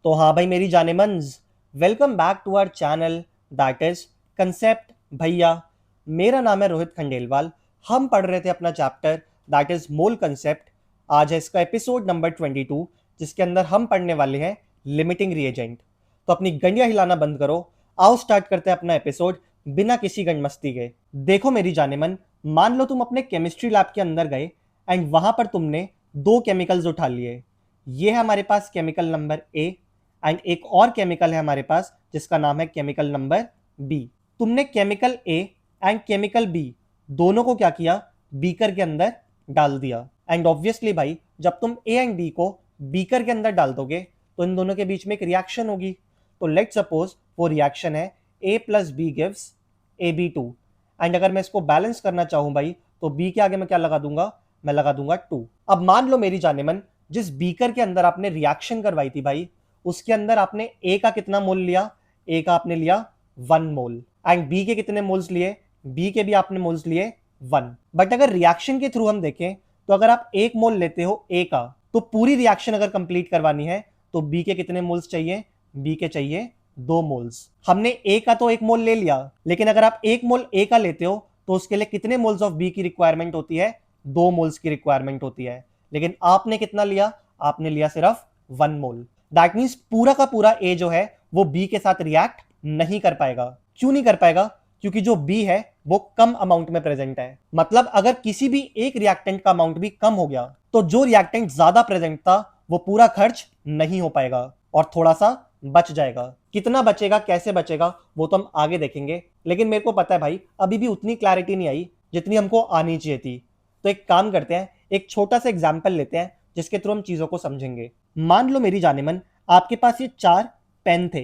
तो हाँ भाई मेरी जानेमंस, welcome back to our channel that is concept भैया। मेरा नाम है रोहित खंडेलवाल। हम पढ़ रहे थे अपना chapter that is mole concept. आज है इसका एपिसोड नंबर 22, जिसके अंदर हम पढ़ने वाले हैं लिमिटिंग रिएजेंट। तो अपनी गंडियां हिलाना बंद करो, आओ स्टार्ट करते हैं अपना एपिसोड बिना किसी गंडमस्ती के। देखो मेरी जानेमन, मान लो तुम अपने केमिस्ट्री लैब के अंदर गए एंड वहां पर तुमने दो केमिकल्स उठा लिए। ये है हमारे पास केमिकल नंबर ए एंड एक और केमिकल है हमारे पास जिसका नाम है केमिकल नंबर बी। तुमने chemical A and chemical B दोनों को क्या किया, बीकर के अंदर डाल दिया। एंड ऑब्वियसली भाई, जब तुम ए एंड बी को बीकर के अंदर डाल दोगे तो इन दोनों के बीच में एक रिएक्शन होगी। तो लेट सपोज वो रिएक्शन है A plus B gives A B two. And अगर मैं इसको बैलेंस करना चाहूं भाई, तो बी के आगे मैं क्या लगा दूंगा, मैं लगा दूंगा 2। अब मान लो मेरी जानेमन, जिस बीकर के अंदर आपने रिएक्शन करवाई थी भाई, उसके अंदर आपने ए का कितना मोल लिया, ए का आपने लिया 1 मोल। एंड बी के कितने मोल्स लिए, बी के भी आपने मोल्स लिए 1। बट अगर रिएक्शन के थ्रू हम देखें तो अगर आप 1 मोल लेते हो ए का, तो पूरी रिएक्शन अगर कंप्लीट करवानी है तो बी के कितने मोल्स चाहिए, बी के चाहिए 2 मोल्स। हमने ए का तो 1 मोल ले लिया, लेकिन अगर आप 1 मोल ए का लेते हो तो उसके लिए कितने मोल्स ऑफ बी की रिक्वायरमेंट होती है, 2 मोल्स की रिक्वायरमेंट होती है। लेकिन आपने कितना लिया, आपने लिया सिर्फ 1 मोल। दैट मीन्स पूरा का पूरा ए जो है वो बी के साथ रिएक्ट नहीं कर पाएगा। क्यों नहीं कर पाएगा, क्योंकि जो बी है वो कम अमाउंट में प्रेजेंट है। मतलब अगर किसी भी एक रिएक्टेंट का अमाउंट भी कम हो गया तो जो रिएक्टेंट ज्यादा प्रेजेंट था वो पूरा खर्च नहीं हो पाएगा और थोड़ा सा बच जाएगा। कितना बचेगा, कैसे बचेगा, वो तो हम आगे देखेंगे। लेकिन मेरे को पता है भाई, अभी भी उतनी क्लैरिटी नहीं आई जितनी हमको आनी चाहिए थी। तो एक काम करते हैं, एक छोटा सा एग्जाम्पल लेते हैं जिसके थ्रू हम चीजों को समझेंगे। मान लो मेरी जानेमन, आपके पास ये 4 पेन थे।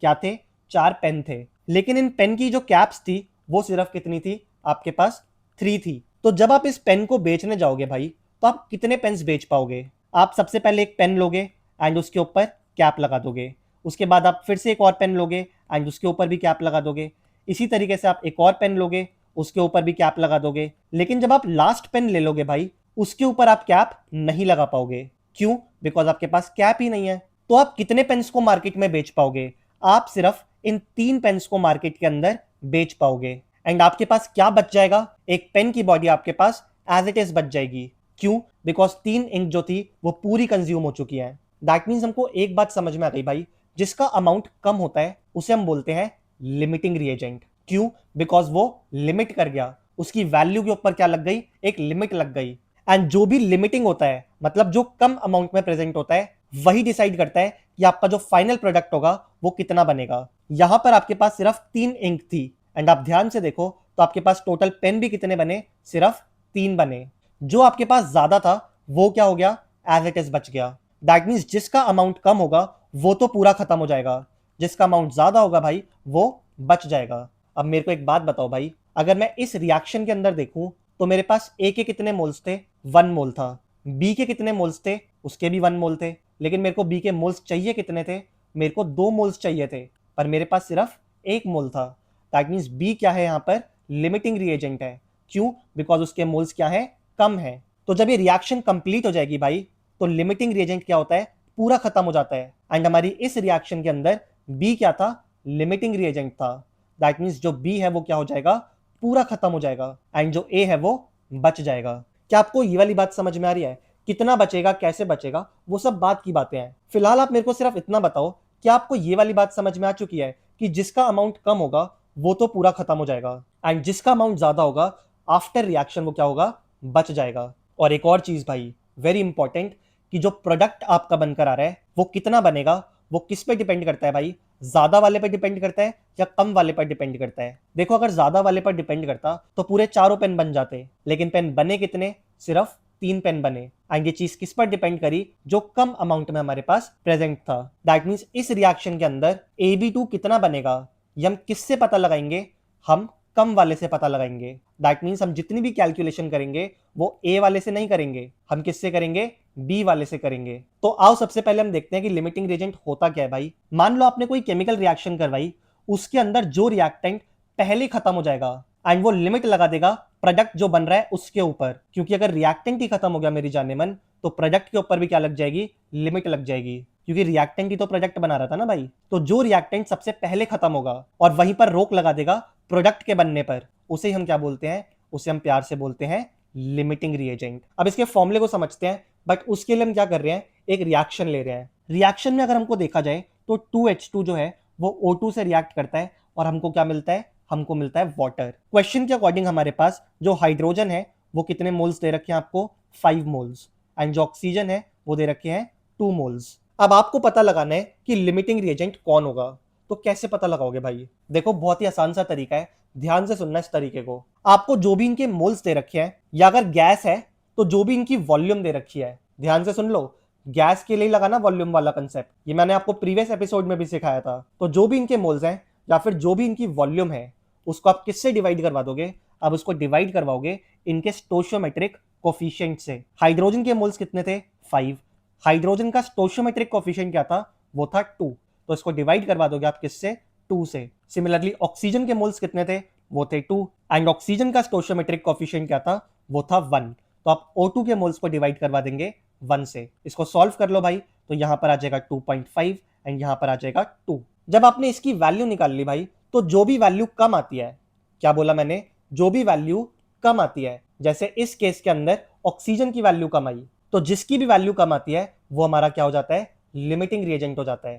क्या थे, 4 पेन थे। लेकिन इन पेन की जो कैप्स थी वो सिर्फ कितनी थी, आपके पास 3 थी। तो जब आप इस पेन को बेचने जाओगे भाई, तो आप कितने पेन्स बेच पाओगे। आप सबसे पहले एक पेन लोगे एंड उसके ऊपर कैप लगा दोगे। उसके बाद आप फिर से एक और पेन लोगे एंड उसके ऊपर भी कैप लगा दोगे। इसी तरीके से आप एक और पेन लोगे, उसके ऊपर भी कैप लगा दोगे। लेकिन जब आप लास्ट पेन ले लोगे भाई, उसके ऊपर आप कैप नहीं लगा पाओगे। क्यों, बिकॉज आपके पास कैप ही नहीं है। तो आप कितने पेन्स को मार्केट में बेच पाओगे, आप सिर्फ इन 3 पेन्स को मार्केट के अंदर बेच पाओगे। एंड आपके पास क्या बच जाएगा, एक पेन की बॉडी आपके पास एज इट इज बच जाएगी। क्यों, बिकॉज 3 इंक जो थी वो पूरी कंज्यूम हो चुकी है। दैट मीन्स हमको एक बात समझ में आ गई भाई, जिसका अमाउंट कम होता है उसे हम बोलते हैं लिमिटिंग रिएजेंट। क्यों, बिकॉज वो लिमिट कर गया, उसकी वैल्यू के ऊपर क्या लग गई, एक लिमिट लग गई। एंड जो भी लिमिटिंग होता है, मतलब जो कम अमाउंट में प्रेजेंट होता है, वही डिसाइड करता है कि आपका जो फाइनल प्रोडक्ट होगा वो कितना बनेगा। यहां पर आपके पास सिर्फ 3 इंक थी एंड आप ध्यान से देखो तो आपके पास टोटल पेन भी कितने बने, सिर्फ 3 बने। जो आपके पास ज्यादा था वो क्या हो गया, एज इट इज बच गया। दैट मीन्स जिसका अमाउंट कम होगा वो तो पूरा खत्म हो जाएगा, जिसका अमाउंट ज्यादा होगा भाई वो बच जाएगा। अब मेरे को एक बात बताओ भाई, अगर मैं इस रिएक्शन के अंदर देखूं तो मेरे पास ए के कितने मोल्स थे, 1 मोल था। बी के कितने मोल्स थे, उसके भी 1 मोल थे। लेकिन मेरे को बी के मोल्स चाहिए कितने थे, मेरे को 2 मोल्स चाहिए थे, पर मेरे पास सिर्फ 1 मोल था। दैट मीन्स बी क्या है, यहाँ पर लिमिटिंग रिएजेंट है। क्यों, बिकॉज उसके मोल्स क्या है, कम है। तो जब ये रिएक्शन कंप्लीट हो जाएगी भाई, तो लिमिटिंग रिएजेंट क्या होता है, पूरा खत्म हो जाता है। एंड हमारी इस रिएक्शन के अंदर बी क्या था, लिमिटिंग रिएजेंट था। दैट मीन्स जो बी है वो क्या हो जाएगा, पूरा खत्म हो जाएगा एंड जो ए है वो बच जाएगा। क्या आपको ये वाली बात समझ में आ रही है, कितना बचेगा, कैसे बचेगा, वो सब बात की बातें हैं। फिलहाल आप मेरे को सिर्फ इतना बताओ, क्या आपको ये वाली बात समझ में आ चुकी है कि जिसका अमाउंट कम होगा वो तो पूरा खत्म हो जाएगा एंड जिसका अमाउंट ज्यादा होगा आफ्टर रिएक्शन वो क्या होगा, बच जाएगा। और एक और चीज भाई, वेरी इंपॉर्टेंट, कि जो प्रोडक्ट आपका बनकर आ रहा है वो कितना बनेगा, वो किस पे डिपेंड करता है भाई, ज्यादा वाले पे डिपेंड करता है या कम वाले पर डिपेंड करता है। देखो, अगर ज्यादा वाले पर डिपेंड करता तो पूरे चारों पेन बन जाते, लेकिन पेन बने कितने, सिर्फ 3 पेन बने। एंड ये चीज किस पर डिपेंड करी, जो कम अमाउंट में हमारे पास प्रेजेंट था। दैट मीन्स इस रिएक्शन के अंदर AB2 कितना बनेगा, ये हम किससे पता लगाएंगे, हम कम वाले से पता लगाएंगे। दैट मीन्स हम जितनी भी कैलकुलेशन करेंगे वो ए वाले से नहीं करेंगे, हम किससे करेंगे, बी वाले से करेंगे। तो आओ सबसे पहले हम देखते हैं कि लिमिटिंग रिएजेंट होता क्या है भाई। मान लो आपने कोई केमिकल रिएक्शन करवाई, उसके अंदर जो रिएक्टेंट पहले खत्म हो जाएगा एंड वो लिमिट लगा देगा प्रोडक्ट जो बन रहा है उसके ऊपर। क्योंकि अगर रिएक्टेंट ही खत्म हो गया मेरी जाने मन, तो प्रोडक्ट के ऊपर भी क्या लग जाएगी, लिमिट लग जाएगी। क्योंकि रिएक्टेंट ही तो प्रोडक्ट बना रहा था ना भाई। तो जो रिएक्टेंट सबसे पहले खत्म होगा और वहीं पर रोक लगा देगा प्रोडक्ट के बनने पर, उसे हम क्या बोलते हैं, उसे हम प्यार से बोलते हैं लिमिटिंग रिएजेंट। अब इसके फॉर्मूले को समझते हैं, बट उसके लिए हम क्या कर रहे हैं, एक रिएक्शन ले रहे हैं। रिएक्शन में अगर हमको देखा जाए तो 2H2 जो है वो O2 से रिएक्ट करता है और हमको क्या मिलता है, हमको मिलता है वाटर। क्वेश्चन के अकॉर्डिंग हमारे पास जो हाइड्रोजन है वो कितने मोल्स दे रखे हैं आपको, 5 मोल्स, एंड जो ऑक्सीजन है वो दे रखे हैं 2 मोल्स। अब आपको पता लगाना है कि लिमिटिंग रिएजेंट कौन होगा। तो कैसे पता लगाओगे भाई, देखो बहुत ही आसान सा तरीका है, ध्यान से सुनना इस तरीके को। आपको जो भी इनके मोल्स दे रखे हैं, या अगर गैस है तो जो भी इनकी वॉल्यूम दे रखी है, ध्यान से सुन लो, गैस के लिए लगाना वॉल्यूम वाला कंसेप्ट, ये मैंने आपको प्रीवियस एपिसोड में भी सिखाया था। तो जो भी इनके मोल्स हैं या फिर जो भी इनकी वॉल्यूम है, उसको आप किससे डिवाइड करवा दोगे, अब उसको डिवाइड करवाओगे इनके स्टोशियोमेट्रिक कोफिशिएंट से। हाइड्रोजन के मोल्स कितने थे, 5, हाइड्रोजन का स्टोशियोमेट्रिक कोफिशिएंट क्या था, वो था 2, तो इसको डिवाइड करवा दोगे आप किससे, 2 से। सिमिलरली ऑक्सीजन के मोल्स कितने थे, वो थे 2, एंड ऑक्सीजन का स्टोशियोमेट्रिक कोफिशिएंट क्या था, वो था 1, तो आप O2 के मोल्स को डिवाइड करवा देंगे 1 से। इसको सॉल्व कर लो भाई, तो यहां पर आ जाएगा 2.5 एंड यहां पर आ जाएगा 2। जब आपने इसकी वैल्यू निकाल ली भाई, तो जो भी वैल्यू कम आती है, क्या बोला मैंने, जो भी वैल्यू कम आती है, जैसे इस केस के अंदर ऑक्सीजन की वैल्यू कम आई, तो जिसकी भी वैल्यू कम आती है वो हमारा क्या हो जाता है, लिमिटिंग रिएजेंट हो जाता है।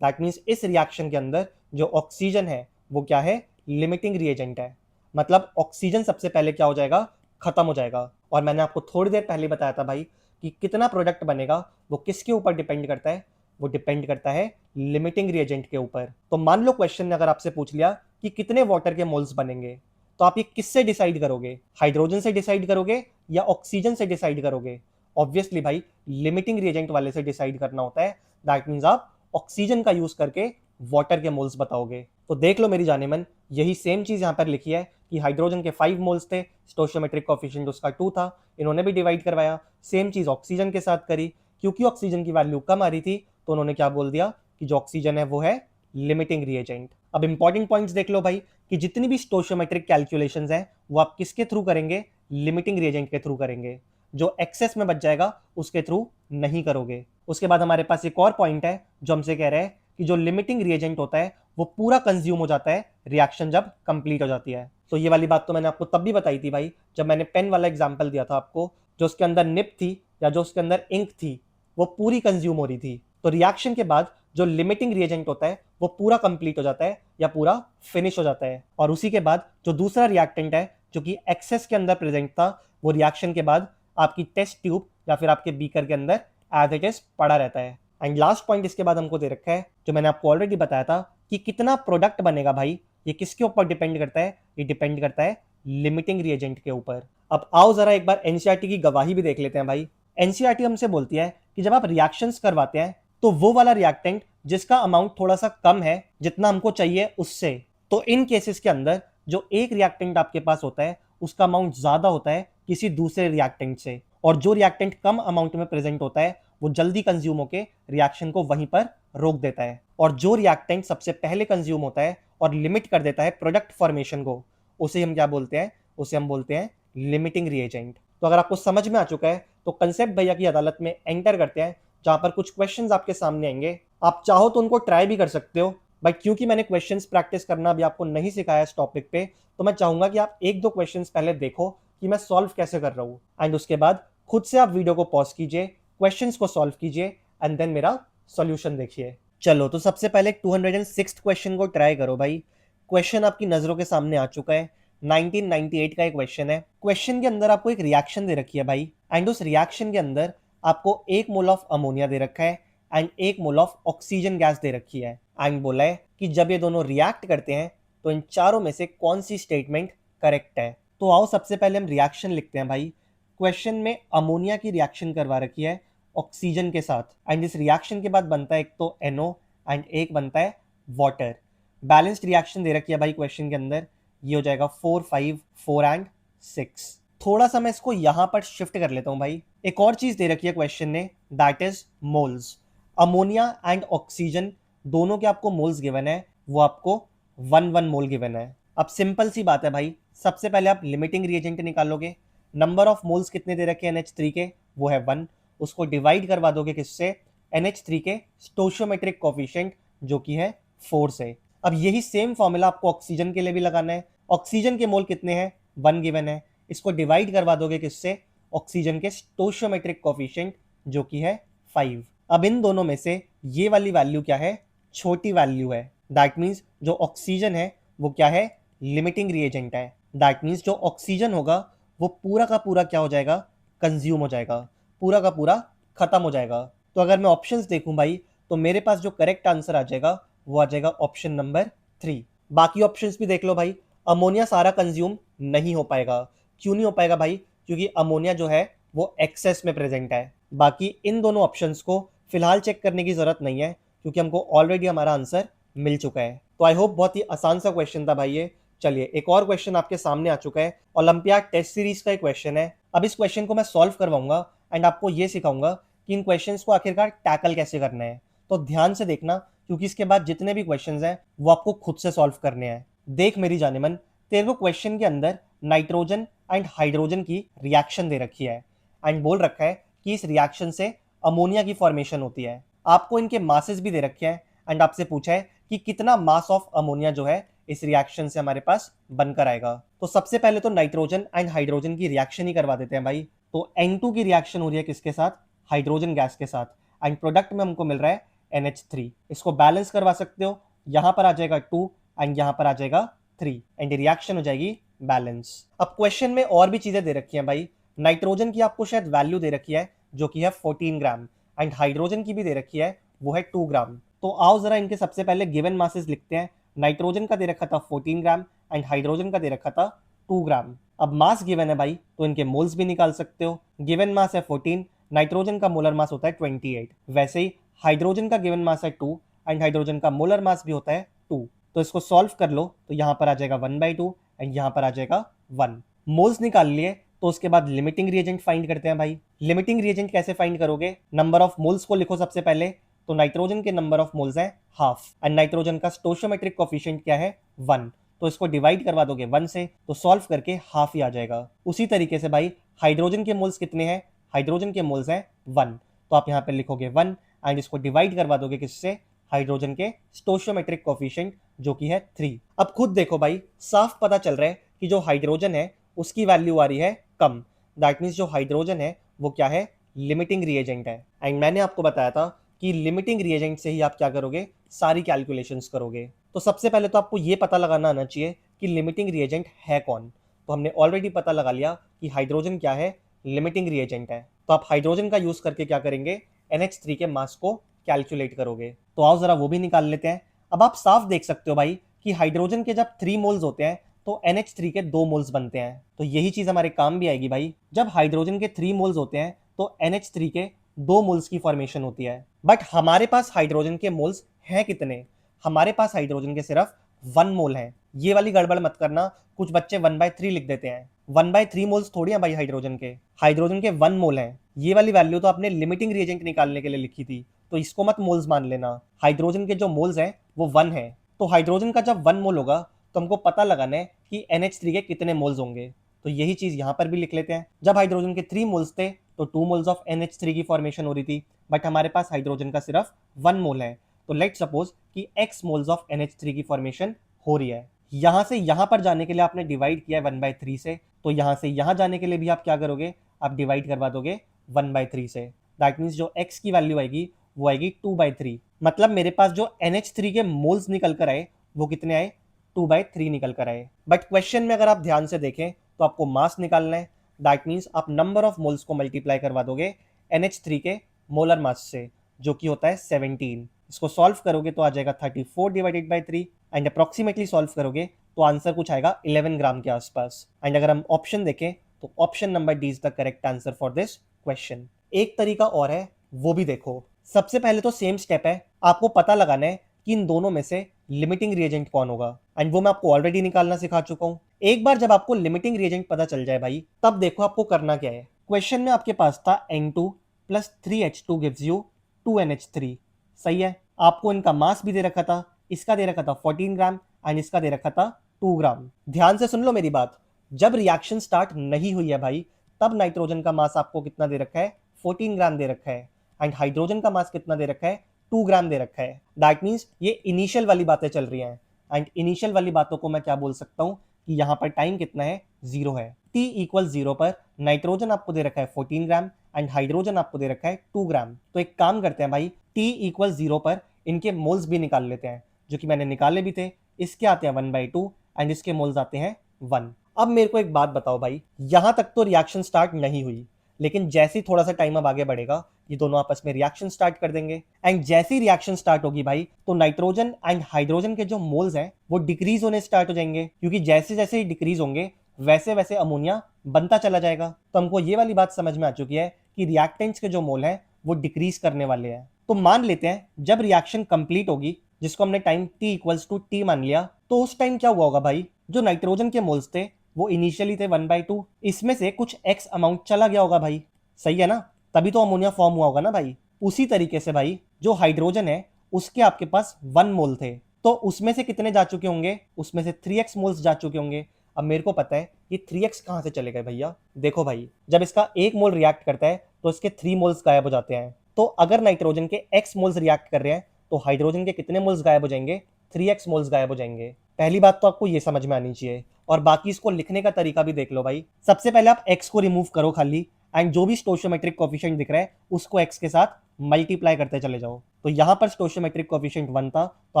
दैट मीन्स इस रिएक्शन के अंदर जो ऑक्सीजन है वो क्या है, लिमिटिंग रिएजेंट है। मतलब ऑक्सीजन सबसे पहले क्या हो जाएगा, खत्म हो जाएगा। और मैंने आपको थोड़ी देर पहले बताया था भाई कि कितना प्रोडक्ट बनेगा वो किसके ऊपर डिपेंड करता है, वो डिपेंड करता है लिमिटिंग रिएजेंट के ऊपर। तो मान लो क्वेश्चन ने अगर आपसे पूछ लिया कि कितने वाटर के मोल्स बनेंगे, तो आप ये किससे डिसाइड करोगे, हाइड्रोजन से डिसाइड करोगे या ऑक्सीजन से डिसाइड करोगे। ऑब्वियसली भाई लिमिटिंग रिएजेंट वाले से डिसाइड करना होता है। दैट मीन्स आप ऑक्सीजन का यूज करके वाटर के मोल्स बताओगे। तो देख लो मेरी जानेमन, यही सेम चीज यहां पर लिखी है कि हाइड्रोजन के 5 मोल्स थे, स्टोशियोमेट्रिक कोफिशिएंट उसका 2 था, इन्होंने भी डिवाइड करवाया। सेम चीज ऑक्सीजन के साथ करी, क्योंकि ऑक्सीजन की वैल्यू कम आ रही थी तो उन्होंने क्या बोल दिया कि जो ऑक्सीजन है वो है लिमिटिंग रिएजेंट। अब इंपॉर्टेंट पॉइंट्स देख लो भाई कि जितनी भी स्टोशियोमेट्रिक कैलकुलेशंस हैं वो आप किसके थ्रू करेंगे, लिमिटिंग रिएजेंट के थ्रू करेंगे। जो एक्सेस में बच जाएगा उसके थ्रू नहीं करोगे। उसके बाद हमारे पास एक और पॉइंट है जो हमसे कह रहा है कि जो लिमिटिंग रिएजेंट होता है वो पूरा कंज्यूम हो जाता है रिएक्शन जब कंप्लीट हो जाती है। तो ये वाली बात तो मैंने आपको तब भी बताई थी भाई जब मैंने पेन वाला एग्जांपल दिया था आपको, जो उसके अंदर निप थी या जो उसके अंदर इंक थी वो पूरी कंज्यूम हो रही थी। तो रिएक्शन के बाद जो लिमिटिंग रिएजेंट होता है वो पूरा कंप्लीट हो जाता है या पूरा फिनिश हो जाता है, और उसी के बाद जो दूसरा रिएक्टेंट है जो कि एक्सेस के अंदर प्रेजेंट था वो रिएक्शन के बाद आपकी टेस्ट ट्यूब या फिर आपके बीकर के अंदर एज इट इज पड़ा रहता है। एंड लास्ट पॉइंट इसके बाद हमको दे रखा है जो मैंने आपको ऑलरेडी बताया था कि कितना प्रोडक्ट बनेगा भाई, ये किसके ऊपर डिपेंड करता है, ये डिपेंड करता है लिमिटिंग रिएजेंट के ऊपर। अब आओ जरा एक बार एनसीईआरटी की गवाही भी देख लेते हैं भाई। एनसीईआरटी हमसे बोलती है कि जब आप रिएक्शंस करवाते हैं तो वो वाला रिएक्टेंट जिसका अमाउंट थोड़ा सा कम है जितना हमको चाहिए उससे, तो इन केसेस के अंदर जो एक रिएक्टेंट आपके पास होता है उसका अमाउंट ज्यादा होता है किसी दूसरे रिएक्टेंट से, और जो रिएक्टेंट कम अमाउंट में प्रेजेंट होता है वो जल्दी कंज्यूम होकर रिएक्शन को वहीं पर रोक देता है। और जो रिएक्टेंट सबसे पहले कंज्यूम होता है और लिमिट कर देता है प्रोडक्ट फॉर्मेशन को, उसे हम क्या बोलते हैं, उसे हम बोलते हैं लिमिटिंग रिएजेंट। तो अगर आपको समझ में आ चुका है तो कंसेप्ट भैया की अदालत में एंटर करते हैं, जहां पर कुछ क्वेश्चंस आपके सामने आएंगे। आप चाहो तो उनको ट्राई भी कर सकते हो, बट क्योंकि मैंने क्वेश्चंस प्रैक्टिस करना भी आपको नहीं सिखाया इस टॉपिक पे, तो मैं चाहूंगा कि आप एक दो क्वेश्चंस पहले देखो कि मैं सॉल्व कैसे कर रहा हूँ, एंड उसके बाद खुद से आप वीडियो को पॉज कीजिए, क्वेश्चंस को सॉल्व कीजिए एंड देन मेरा सॉल्यूशन देखिए। चलो तो सबसे पहले 206 क्वेश्चन को ट्राई करो भाई। क्वेश्चन आपकी नजरों के सामने आ चुका है, 1998 का एक क्वेश्चन है। क्वेश्चन के अंदर आपको एक रिएक्शन दे रखी है भाई, एंड उस रिएक्शन के अंदर आपको 1 मोल ऑफ अमोनिया दे रखा है and 1 mole of oxygen gas दे रखी है, एंड बोला है कि जब ये दोनों रिएक्ट करते हैं तो इन चारों में से कौन सी स्टेटमेंट करेक्ट है। तो आओ सबसे पहले हम रिएक्शन लिखते हैं भाई। क्वेश्चन में अमोनिया की रिएक्शन करवा रखी है ऑक्सीजन के साथ, एंड इस रिएक्शन के बाद बनता है एक तो NO एंड एक बनता है वाटर। बैलेंस्ड रिएक्शन दे रखी है भाई क्वेश्चन के अंदर, ये हो जाएगा 4 5 4 एंड 6। थोड़ा सा मैं इसको यहां पर शिफ्ट कर लेता हूं भाई। एक और चीज दे रखी है क्वेश्चन ने, that is moles. Ammonia and oxygen दोनों के आपको मोल्स गिवन है, वो आपको 1 मोल गिवन है। अब सिंपल सी बात है भाई, सबसे पहले आप लिमिटिंग रिएजेंट निकालोगे। नंबर ऑफ मोल्स कितने दे रखे हैं NH3 के, वो है 1, उसको डिवाइड करवा दोगे किससे, NH3 के स्टोशियोमेट्रिक कोफिशिएंट जो कि है 4 से। अब यही सेम फॉर्मूला आपको ऑक्सीजन के लिए भी लगाना है। ऑक्सीजन के मोल कितने हैं, 1 गिवन है। इसको डिवाइड करवा दोगे किससे, ऑक्सीजन के स्टोशियोमेट्रिक कोफिशिएंट जो कि है 5। अब इन दोनों में से ये वाली वैल्यू क्या है, छोटी वैल्यू है। दैट मीन्स जो ऑक्सीजन है वो क्या है, लिमिटिंग रिएजेंट है। दैट मीन्स जो ऑक्सीजन होगा वो पूरा का पूरा क्या हो जाएगा, कंज्यूम हो जाएगा, पूरा का पूरा खत्म हो जाएगा। तो अगर मैं ऑप्शंस देखूं भाई, तो मेरे पास जो करेक्ट आंसर आ जाएगा वो आ जाएगा ऑप्शन नंबर 3। बाकी ऑप्शंस भी देख लो भाई, अमोनिया सारा कंज्यूम नहीं हो पाएगा। क्यों नहीं हो पाएगा भाई, क्योंकि अमोनिया जो है वो एक्सेस में प्रेजेंट है। बाकी इन दोनों ऑप्शंस को फिलहाल चेक करने की जरूरत नहीं है, क्योंकि हमको ऑलरेडी हमारा आंसर मिल चुका है। तो आई होप बहुत ही आसान सा क्वेश्चन था भाई ये। चलिए एक और क्वेश्चन आपके सामने आ चुका है, ओलंपियाड टेस्ट सीरीज का एक क्वेश्चन है। अब इस क्वेश्चन को मैं सॉल्व करवाऊंगा एंड आपको ये सिखाऊंगा कि इन क्वेश्चंस को आखिरकार टैकल कैसे करना है। तो ध्यान से देखना, क्योंकि इसके बाद जितने भी क्वेश्चंस हैं वो आपको खुद से सॉल्व करने हैं। देख मेरी जाने मन, तेरे को क्वेश्चन के अंदर नाइट्रोजन एंड हाइड्रोजन की रिएक्शन दे रखी है एंड बोल रखा है कि इस रिएक्शन से अमोनिया की फॉर्मेशन होती है। आपको इनके मासेस भी दे रखे हैं एंड आपसे पूछा है कि कितना मास ऑफ अमोनिया जो है इस रिएक्शन से हमारे पास बनकर आएगा। तो सबसे पहले तो नाइट्रोजन एंड हाइड्रोजन की रिएक्शन ही करवा देते हैं भाई। तो N2 की रिएक्शन हो रही है किसके साथ, हाइड्रोजन गैस के साथ, एंड प्रोडक्ट में हमको मिल रहा है NH3। इसको बैलेंस करवा सकते हो, यहां पर आ जाएगा 2 एंड यहां पर आ जाएगा 3 एंड रिएक्शन हो जाएगी बैलेंस। अब क्वेश्चन में और भी चीजें दे रखी हैं भाई। नाइट्रोजन की आपको शायद वैल्यू दे रखी है जो कि है 14 ग्राम एंड हाइड्रोजन की भी दे रखी है वो है 2 ग्राम। तो आओ जरा इनके सबसे पहले गिवन मासेस लिखते हैं। नाइट्रोजन का दे रखा था 14 ग्राम एंड हाइड्रोजन का दे रखा था 2 ग्राम। अब मास गिवन है भाई, तो इनके मोल्स भी निकाल सकते हो। गिवन मास है 14, नाइट्रोजन का मोलर मास होता है 28। वैसे ही हाइड्रोजन का गिवन मास है 2 एंड हाइड्रोजन का मोलर मास भी होता है 2। तो इसको सॉल्व कर लो, तो यहाँ पर आ जाएगा 1/2 एंड यहाँ पर आ जाएगा 1। मोल्स निकाल लिए, तो उसके बाद लिमिटिंग रिएजेंट फाइंड करते हैं भाई। लिमिटिंग रिएजेंट कैसे फाइंड करोगे, नंबर ऑफ मोल्स को लिखो सबसे पहले। तो नाइट्रोजन के नंबर ऑफ मोल्स है हाफ एंड नाइट्रोजन का स्टोशियोमेट्रिक कोफिशिएंट क्या है 1। तो इसको डिवाइड करवा दोगे 1 से, तो सॉल्व करके हाफ ही आ जाएगा। उसी तरीके से भाई हाइड्रोजन के मोल्स कितने हैं, हाइड्रोजन के मोल्स हैं 1। तो आप यहाँ पे लिखोगे 1 एंड इसको डिवाइड करवा दोगे किससे, हाइड्रोजन के स्टोशियोमेट्रिक कोफिशिएंट जो कि है 3। अब खुद देखो भाई, साफ पता चल रहा है कि जो हाइड्रोजन है उसकी वैल्यू आ रही है कम। दैट मीन्स जो हाइड्रोजन है वो क्या है, लिमिटिंग रिएजेंट है। एंड मैंने आपको बताया था कि लिमिटिंग रिएजेंट से ही आप क्या करोगे, सारी कैलकुलेशंस करोगे। तो सबसे पहले तो आपको ये पता लगाना आना चाहिए कि लिमिटिंग रिएजेंट है कौन। तो हमने ऑलरेडी पता लगा लिया कि हाइड्रोजन क्या है, लिमिटिंग रिएजेंट है। तो आप हाइड्रोजन का यूज करके क्या करेंगे, NH3 के मास को कैलकुलेट करोगे। तो आओ जरा वो भी निकाल लेते हैं। अब आप साफ देख सकते हो भाई कि हाइड्रोजन के जब 3 मोल्स होते हैं तो NH3 के 2 मोल्स बनते हैं। तो यही चीज हमारे काम भी आएगी भाई। जब हाइड्रोजन के 3 मोल्स होते हैं तो NH3 के 2 मोल्स की फॉर्मेशन होती है। बट हमारे पास हाइड्रोजन के मोल्स हैं कितने, हमारे पास हाइड्रोजन के सिर्फ 1 मोल है। ये वाली गड़बड़ मत करना, कुछ बच्चे 1/3 लिख देते हैं। 1/3 मोल्स थोड़ी है भाई हाइड्रोजन के 1 मोल है। ये वाली वैल्यू तो आपने लिमिटिंग रिएजेंट निकालने के लिए लिखी थी, तो इसको मत मोल्स मान लेना। हाइड्रोजन के जो मोल्स हैं वो 1 है। तो हाइड्रोजन का जब 1 मोल होगा तो हमको पता लगाना है कि NH3 के कितने मोल्स होंगे। तो यही चीज यहां पर भी लिख लेते हैं। जब हाइड्रोजन के 3 मोल्स थे तो 2 मोल्स ऑफ NH3 की फॉर्मेशन हो रही थी, बट हमारे पास हाइड्रोजन का सिर्फ 1 मोल है। तो लेट सपोज कि x मोल्स ऑफ NH3 की फॉर्मेशन हो रही है। यहां से यहां पर जाने के लिए आपने डिवाइड किया है 1/3 से, तो यहां से यहां जाने के लिए भी आप क्या करोगे, आप डिवाइड करवा दोगे 1/3 से। दैट मीन्स जो x की वैल्यू आएगी वो आएगी 2/3। मतलब मेरे पास जो NH3 के मोल्स निकल कर आए वो कितने आए, 2/3 निकल कर आए। बट क्वेश्चन में अगर आप ध्यान से देखें तो आपको मास निकालना है। दैट मीन्स आप नंबर ऑफ मोल्स को मल्टीप्लाई करवा दोगे NH3 के मोलर मास से, जो कि होता है 17। इसको सॉल्व करोगे तो आ जाएगा 34 divided by 3 and approximately solve करोगे तो आंसर कुछ आएगा 11 ग्राम के आसपास। एंड अगर हम ऑप्शन देखें तो option number D is the correct answer for this question. एक तरीका और है, वो भी देखो। सबसे पहले तो सेम स्टेप है, आपको पता लगाना है कि इन दोनों में से लिमिटिंग रिएजेंट कौन होगा, एंड वो मैं आपको ऑलरेडी निकालना सिखा चुका हूं। एक बार जब आपको लिमिटिंग रिएजेंट पता चल जाए भाई, तब देखो आपको करना क्या है। क्वेश्चन में आपके पास था N2 plus 3H2 gives you 2NH3, सही है। आपको इनका मास भी दे रखा था, इसका दे रखा था 14 ग्राम एंड इसका दे रखा था 2 ग्राम। ध्यान से सुन लो मेरी बात, जब रिएक्शन स्टार्ट नहीं हुई है भाई, तब नाइट्रोजन का मास आपको कितना दे रखा है, 14 ग्राम दे रखा है। एंड हाइड्रोजन का मास कितना दे रखा है, 2 ग्राम दे रखा है। दैट मीन्स ये इनिशियल वाली बातें चल रही हैं, एंड इनिशियल वाली बातों को मैं क्या बोल सकता हूँ कि यहाँ पर टाइम कितना है, 0 है। t इक्वल 0 पर नाइट्रोजन आपको दे रखा है 14 ग्राम एंड हाइड्रोजन आपको दे रखा है 2 ग्राम। तो एक काम करते हैं भाई, t इक्वल 0 पर इनके मोल्स भी निकाल लेते हैं, जो कि मैंने निकाले भी थे। इसके आते हैं 1/2 एंड इसके मोल्स आते हैं 1। अब मेरे को एक बात बताओ भाई, यहां तक तो रिएक्शन स्टार्ट नहीं हुई, लेकिन जैसे ही थोड़ा सा टाइम अब आगे बढ़ेगा ये दोनों आपस में रिएक्शन स्टार्ट कर देंगे, एंड जैसे ही रिएक्शन स्टार्ट होगी भाई तो नाइट्रोजन एंड हाइड्रोजन के जो मोल्स हैं वो डिक्रीज होने स्टार्ट हो जाएंगे, क्योंकि जैसे जैसे ही डिक्रीज होंगे वैसे वैसे अमोनिया बनता चला जाएगा। तो हमको ये वाली बात समझ में आ चुकी है कि रिएक्टेंट्स के जो मोल हैं वो डिक्रीज करने वाले हैं। तो मान लेते हैं जब रिएक्शन कंप्लीट होगी, जिसको हमने time t equals to t मान लिया, तो उस टाइम क्या हुआ होगा भाई, जो नाइट्रोजन के मोल्स थे वो इनिशियली थे 1/2, इसमें से कुछ x अमाउंट चला गया होगा भाई, सही है ना, तभी तो अमोनिया फॉर्म हुआ होगा ना भाई। उसी तरीके से भाई जो हाइड्रोजन है उसके आपके पास 1 मोल थे, तो उसमें से कितने जा चुके होंगे, उसमें से 3x मोल्स जा चुके होंगे। अब मेरे को पता है ये 3x कहां से चले गए भैया, देखो भाई जब इसका 1 मोल रिएक्ट करता है तो इसके 3 मोल्स गायब हो जाते हैं। तो अगर नाइट्रोजन के x मोल्स रिएक्ट कर रहे हैं तो हाइड्रोजन के कितने मोल्स गायब हो जाएंगे, 3x मोल्स गायब हो जाएंगे। पहली बात तो आपको ये समझ में आनी चाहिए, और बाकी इसको लिखने का तरीका भी देख लो भाई। सबसे पहले आप x को रिमूव करो खाली, एंड जो भी स्टोइचियोमेट्रिक कोएफिशिएंट दिख रहा है उसको x के साथ मल्टीप्लाई करते चले जाओ। तो यहाँ पर स्टोइचियोमेट्रिक कोएफिशिएंट 1 था तो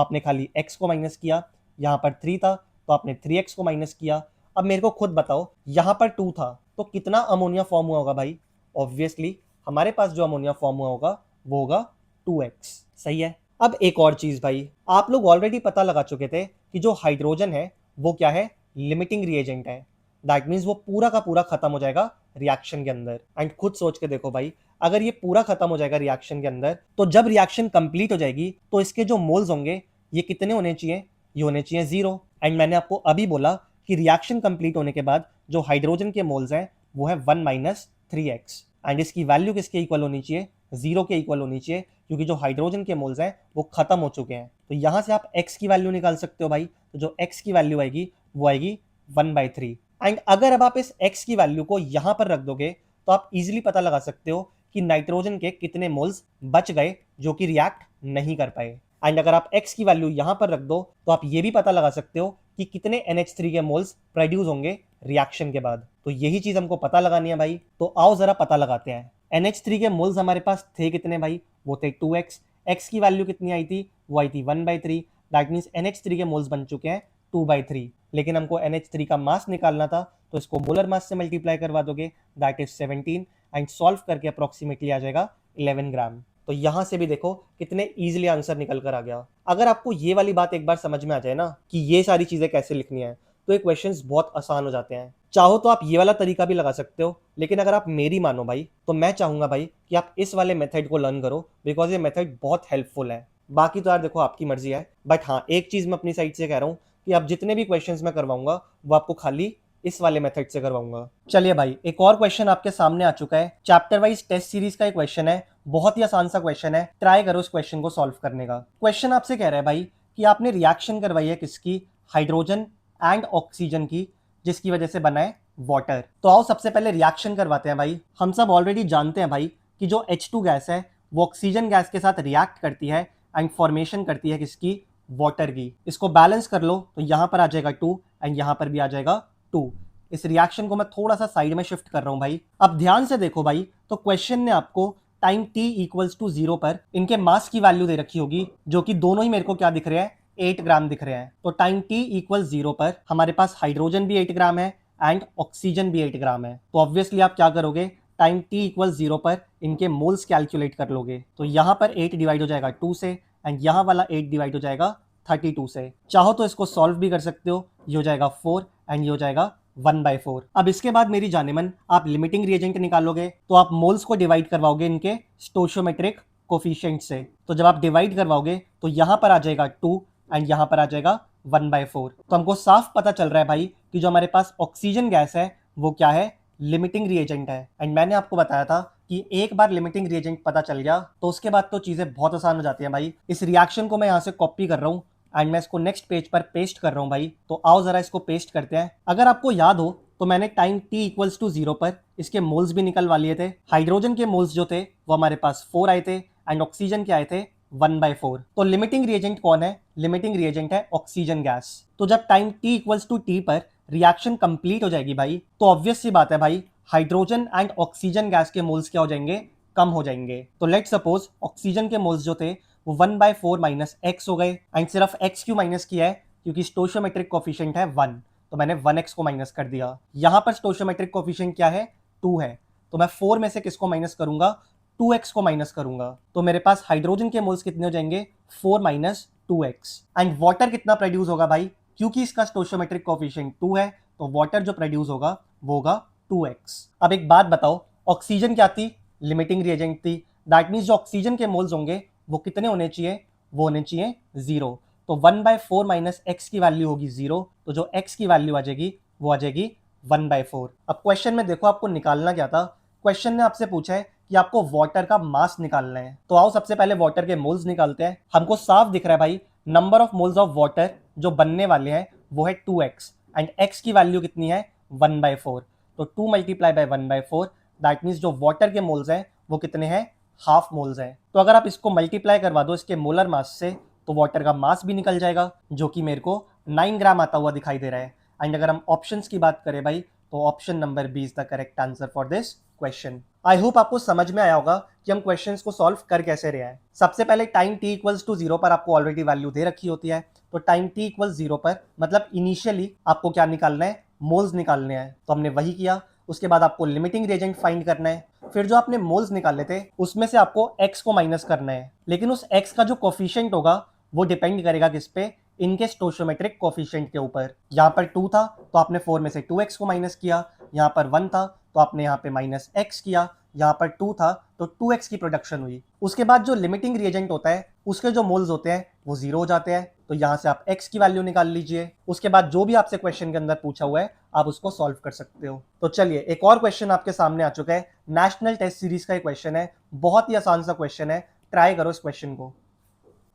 आपने खाली x को माइनस किया, यहाँ पर 3 था तो आपने 3x को माइनस किया। अब मेरे को खुद बताओ, यहाँ पर 2 था तो कितना अमोनिया फॉर्म हुआ होगा भाई, ऑब्वियसली हमारे पास जो अमोनिया फॉर्म हुआ होगा वो होगा 2x, सही है। अब एक और चीज भाई, आप लोग ऑलरेडी पता लगा चुके थे कि जो हाइड्रोजन है वो क्या है, लिमिटिंग रिएजेंट है। दैट मीन्स वो पूरा का पूरा खत्म हो जाएगा रिएक्शन के अंदर। एंड खुद सोच के देखो भाई, अगर ये पूरा खत्म हो जाएगा रिएक्शन के अंदर, तो जब रिएक्शन कंप्लीट हो जाएगी तो इसके जो मोल्स होंगे ये कितने होने चाहिए, ये होने चाहिए 0। एंड मैंने आपको अभी बोला कि रिएक्शन कंप्लीट होने के बाद जो हाइड्रोजन के मोल्स हैं वो है 1 माइनस 3x, एंड इसकी वैल्यू किसके इक्वल होनी चाहिए, 0 के इक्वल होनी चाहिए, क्योंकि जो हाइड्रोजन के मोल्स हैं वो खत्म हो चुके हैं। तो यहां से आप x की वैल्यू निकाल सकते हो भाई, तो जो x की वैल्यू आएगी वो आएगी 1/3। एंड अगर अब आप इस x की वैल्यू को यहां पर रख दोगे तो आप इजीली पता लगा सकते हो कि नाइट्रोजन के कितने मोल्स बच गए जो कि रिएक्ट नहीं कर पाए। एंड अगर आप x की वैल्यू यहां पर रख दो तो आप ये भी पता लगा सकते हो कि कितने NH3 के मोल्स प्रोड्यूस होंगे रिएक्शन के बाद। तो यही चीज हमको पता लगानी है भाई, तो आओ जरा पता लगाते हैं। NH3 के मोल्स हमारे पास थे कितने भाई, वो थे 2x। x की वैल्यू कितनी आई थी, वो आई थी 1/3। दैट मीन्स NH3 के मोल्स बन चुके हैं 2/3। लेकिन हमको NH3 का मास निकालना था तो इसको मोलर मास से मल्टीप्लाई करवा दोगे, दैट इज 17, एंड सॉल्व करके अप्रोक्सीमेटली आ जाएगा 11 ग्राम। तो यहां से भी देखो कितने इजीली आंसर निकल कर आ गया। अगर आपको ये वाली बात एक बार समझ में आ जाए ना कि ये सारी चीजें कैसे लिखनी है, तो ये क्वेश्चंस बहुत आसान हो जाते हैं। चाहो तो आप ये वाला तरीका भी लगा सकते हो, लेकिन अगर आप मेरी मानो भाई तो मैं चाहूंगा भाई कि आप इस वाले मेथड को लर्न करो, बिकॉज ये मेथड बहुत हेल्पफुल है। बाकी तो यार देखो आपकी मर्जी है, बट हाँ एक चीज मैं अपनी साइड से कह रहा हूँ कि आप जितने भी क्वेश्चंस मैं करवाऊंगा वो आपको खाली इस वाले मेथड से करवाऊंगा। चलिए भाई एक और क्वेश्चन आपके सामने आ चुका है, चैप्टर वाइज टेस्ट सीरीज का एक क्वेश्चन है, बहुत ही आसान सा क्वेश्चन है, ट्राई करो इस क्वेश्चन को सॉल्व करने का। क्वेश्चन आपसे कह रहा है भाई कि आपने रिएक्शन करवाई है किसकी, हाइड्रोजन एंड ऑक्सीजन की, जिसकी वजह से बना है वाटर। तो आओ सबसे पहले रिएक्शन करवाते हैं भाई। हम सब ऑलरेडी जानते हैं भाई कि जो H2 गैस है वो ऑक्सीजन गैस के साथ रिएक्ट करती है एंड फॉर्मेशन करती है किसकी, वाटर की। इसको बैलेंस कर लो तो यहां पर आ जाएगा 2 एंड यहां पर भी आ जाएगा 2। इस रिएक्शन को मैं थोड़ा सा साइड में शिफ्ट कर रहा हूं भाई। अब ध्यान से देखो भाई, तो क्वेश्चन ने आपको टाइम t इक्वल्स टू 0 पर इनके मास की वैल्यू दे रखी होगी, जो कि दोनों ही मेरे को क्या दिख रहे हैं, 8 ग्राम दिख रहे हैं। तो टाइम t इक्वल 0 पर हमारे पास हाइड्रोजन भी 8 ग्राम है एंड ऑक्सीजन भी 8 ग्राम है। तो ऑब्वियसली आप क्या करोगे, टाइम t इक्वल 0 पर इनके मोल्स कैलकुलेट कर लोगे। तो यहाँ पर 8 डिवाइड हो जाएगा 2 से, एंड यहाँ वाला 8 डिवाइड हो जाएगा 32 से। चाहो तो इसको सॉल्व भी कर सकते हो, ये हो जाएगा 4 एंड ये हो जाएगा 1/4। अब इसके बाद मेरी जानेमन आप लिमिटिंग रिएजेंट निकालोगे तो आप मोल्स को डिवाइड करवाओगे इनके स्टोइचियोमेट्रिक कोफिशिएंट से। तो जब आप डिवाइड करवाओगे तो यहां पर आ जाएगा 2 एंड यहां पर आ जाएगा 1/4। तो हमको साफ पता चल रहा है भाई कि जो हमारे पास ऑक्सीजन गैस है वो क्या है, लिमिटिंग रिएजेंट है। एंड मैंने आपको बताया था कि एक बार लिमिटिंग रिएजेंट पता चल गया तो उसके बाद तो चीजें बहुत आसान हो जाती हैं भाई। इस रिएक्शन को मैं यहाँ से कॉपी कर रहा हूँ एंड मैं इसको नेक्स्ट पेज पर पेस्ट कर रहा हूं भाई। तो आओ जरा इसको पेस्ट करते हैं। अगर आपको याद हो तो मैंने टाइम t इक्वल्स टू 0 पर इसके मोल्स भी निकलवा लिए थे। हाइड्रोजन के मोल्स जो थे वो हमारे पास 4 आए थे एंड ऑक्सीजन के आए थे 1/4। तो लिमिटिंग रिएजेंट कौन है? लिमिटिंग रिएजेंट है ऑक्सीजन गैस। तो जब time t equals to t पर रिएक्शन कंप्लीट हो जाएगी भाई, तो ऑब्वियस सी बात है भाई, हाइड्रोजन एंड ऑक्सीजन गैस के मोल्स क्या हो जाएंगे? कम हो जाएंगे। तो लेट सपोज ऑक्सीजन के मोल्स जो थे वो 1/4 माइनस एक्स हो गए एंड सिर्फ एक्स क्यों माइनस किया है? क्योंकि स्टोशियोमेट्रिक कोफिशिएंट है 1, तो मैंने 1x को माइनस कर दिया। यहां पर स्टोशियोमेट्रिक कोफिशिएंट क्या है? 2 है, तो मैं 4 में से किसको माइनस करूंगा? 2x को माइनस करूंगा। तो मेरे पास हाइड्रोजन के मोल्स कितने हो जाएंगे? 4 माइनस 2x। एंड वाटर कितना प्रोड्यूस होगा भाई? क्योंकि इसका स्टोशियोमेट्रिक कोफिशिएंट 2 है, तो वाटर जो प्रोड्यूस होगा वो होगा 2x। अब एक बात बताओ, ऑक्सीजन क्या थी? लिमिटिंग रिएजेंट थी। दैट मीन्स जो ऑक्सीजन के मोल्स होंगे वो कितने होने चाहिए? वो होने चाहिए 0। तो 1/4 माइनस एक्स की वैल्यू होगी 0, तो जो x की वैल्यू आ जाएगी वो आ जाएगी 1/4। अब क्वेश्चन में देखो आपको निकालना क्या था। क्वेश्चन ने आपसे पूछा है कि आपको वाटर का मास निकालना है। तो आओ सबसे पहले वाटर के मोल्स निकालते हैं। हमको साफ दिख रहा है भाई, number of moles of water जो बनने वाले हैं वो है 2x एंड x की वैल्यू कितनी है? 1/4। तो 2 मल्टीप्लाई बाय 1/4, दैट मीन्स जो वाटर के मोल्स हैं वो कितने हैं? हाफ मोल्स हैं। तो अगर आप इसको मल्टीप्लाई करवा दो इसके मोलर मास से, तो वाटर का मास भी निकल जाएगा, जो कि मेरे को 9 ग्राम आता हुआ दिखाई दे रहा है। एंड अगर हम ऑप्शंस की बात करें भाई, तो option number B is the correct answer for this question. I hope आपको समझ में आया होगा कि हम क्वेश्चंस को सॉल्व कर कैसे रहे हैं। सबसे पहले टाइम t इक्वल्स टू 0 पर आपको ऑलरेडी वैल्यू दे रखी होती है, तो टाइम t इक्वल्स 0 पर मतलब इनिशियली आपको क्या निकालना है? मोल्स निकालने हैं। तो हमने वही किया। उसके बाद आपको लिमिटिंग रिएजेंट फाइंड करना है। फिर जो आपने मोल्स निकाले थे उसमें से आपको x को माइनस करना है, लेकिन उस x का जो कोफिशिएंट होगा वो डिपेंड करेगा किस पे? इनके स्टोशियोमेट्रिक कोफिशिएंट के ऊपर। यहाँ पर 2 था तो आपने 4 में से 2x को माइनस किया, यहाँ पर 1 था तो आपने यहाँ पे माइनस x किया, यहाँ पर 2 था तो 2x की प्रोडक्शन हुई। उसके बाद जो लिमिटिंग रिएजेंट होता है उसके जो मोल्स होते हैं वो 0 हो जाते हैं, तो यहाँ से आप x की वैल्यू निकाल लीजिए। उसके बाद जो भी आपसे क्वेश्चन के अंदर पूछा हुआ है आप उसको सॉल्व कर सकते हो। तो चलिए एक और क्वेश्चन आपके सामने आ चुका है। नेशनल टेस्ट सीरीज का एक क्वेश्चन है, बहुत ही आसान सा क्वेश्चन है, ट्राई करो इस क्वेश्चन को।